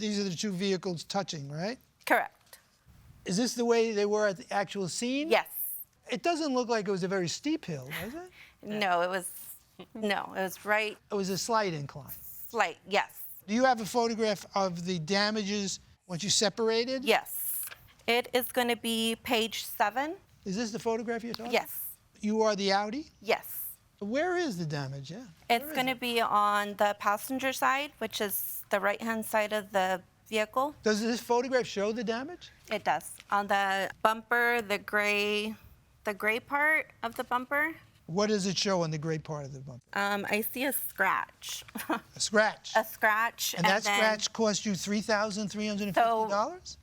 these are the two vehicles touching, right? Correct. Is this the way they were at the actual scene? Yes. It doesn't look like it was a very steep hill, does it? No, it was right, It was a slight incline. slight, yes. Do you have a photograph of the damages once you separated? Yes. It is going to be page 7. Is this the photograph you're talking? Yes. You are the Audi? Yes. Where is the damage? Yeah. It's going to be on the passenger side, which is the right-hand side of the vehicle. Does this photograph show the damage? It does. On the bumper, the gray part of the bumper, What does it show on the gray part of the bumper? I see a scratch. A scratch. A scratch. And that then scratch cost you $3,350?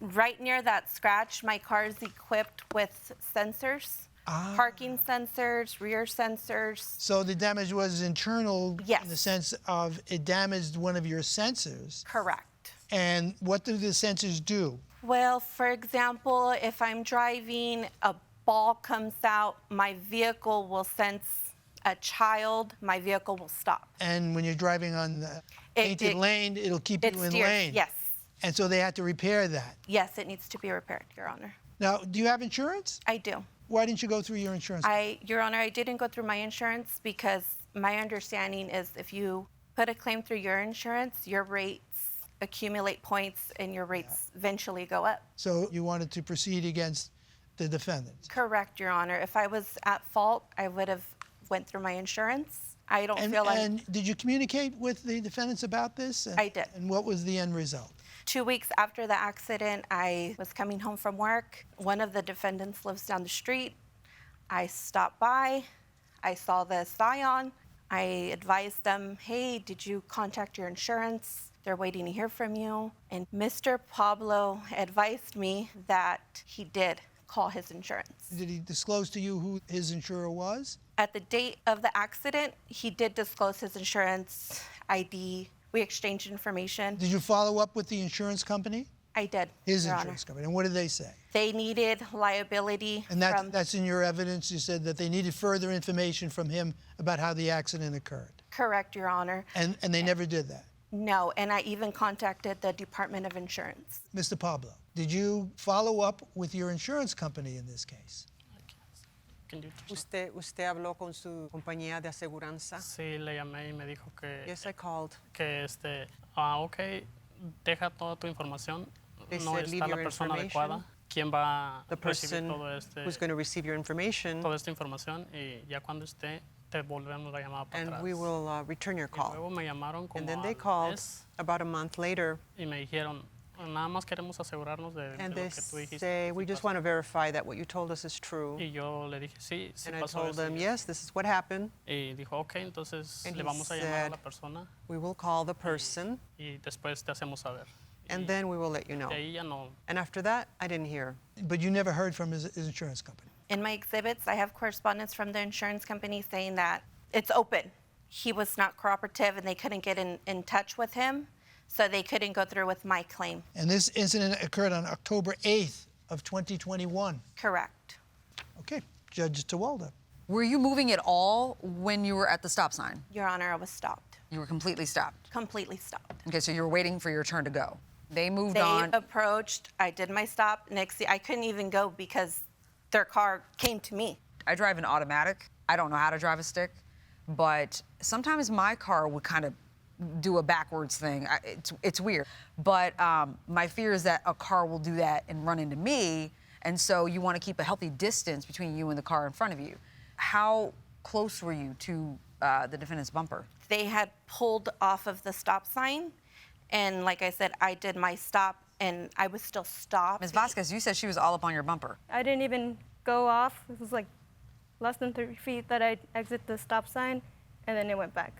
right near that scratch, my car is equipped with sensors. Parking sensors, rear sensors. So the damage was internal Yes. in the sense of it damaged one of your sensors. Correct. And what do the sensors do? Well, for example, if I'm driving, a ball comes out, my vehicle will sense a child, my vehicle will stop. And when you're driving on the painted lane, it'll keep you in lane. Yes. And so they had to repair that. Yes, it needs to be repaired, Your Honor. Now, do you have insurance? I do. Why didn't you go through your insurance? Your Honor, I didn't go through my insurance because my understanding is if you put a claim through your insurance, your rates accumulate points and your rates eventually go up. So you wanted to proceed against the defendant? Correct, Your Honor. If I was at fault, I would have went through my insurance. I don't feel like... And did you communicate with the defendants about this? I did. And what was the end result? 2 weeks after the accident, I was coming home from work. One of the defendants lives down the street. I stopped by. I saw the Scion. I advised them, hey, did you contact your insurance? They're waiting to hear from you. And Mr. Pablo advised me that he did call his insurance. Did he disclose to you who his insurer was? At the date of the accident, he did disclose his insurance ID. We exchanged information. Did you follow up with the insurance company? I did, His Your insurance Honor. company. And what did they say? They needed liability And from... that's in your evidence? You said that they needed further information from him about how the accident occurred? Correct, Your Honor. And they never did that? No, and I even contacted the Department of Insurance. Mr. Pablo, did you follow up with your insurance company in this case? ¿Usted habló con su compañía de aseguranza? Sí, le llamé y me dijo que... Yes, I called. Que ok, deja toda tu información. They No said, está leave la your persona information. adecuada. ¿Quién va The a recibir person who's going to receive your information, toda esta información? Y ya cuando esté, te volvemos la llamada para and atrás. we will return your Y call. luego me llamaron como And then they al called mes about a month later, y me dijeron, nada más queremos asegurarnos de and lo they que tú dijiste. say, que we sí just pasó". want to verify that what you told us is true. Y yo le dije, sí, sí And I pasó told eso. them, yes, this is what happened. Y dijo, ok, entonces And le he vamos a llamar a said, la persona We will call the person, y después te hacemos saber. and Y then we will let you know. de ahí ya no. And after that, I didn't hear. But you never heard from his insurance company? In my exhibits, I have correspondence from the insurance company saying that it's open. He was not cooperative and they couldn't get in touch with him, so they couldn't go through with my claim. And this incident occurred on October 8th of 2021. Correct. Okay, Judge Tawalda. Were you moving at all when you were at the stop sign? Your Honor, I was stopped. You were completely stopped. Completely stopped. Okay, so you were waiting for your turn to go. They moved They on. approached, I did my stop. Next, I couldn't even go because their car came to me. I drive an automatic. I don't know how to drive a stick, but sometimes my car would kind of do a backwards thing. It's weird. But my fear is that a car will do that and run into me, and so you want to keep a healthy distance between you and the car in front of you. How close were you to the defendant's bumper? They had pulled off of the stop sign, and like I said, I did my stop, and I was still stopped. Ms. Vasquez, you said she was all up on your bumper. I didn't even go off. It was like less than 30 feet that I exit the stop sign, and then it went back.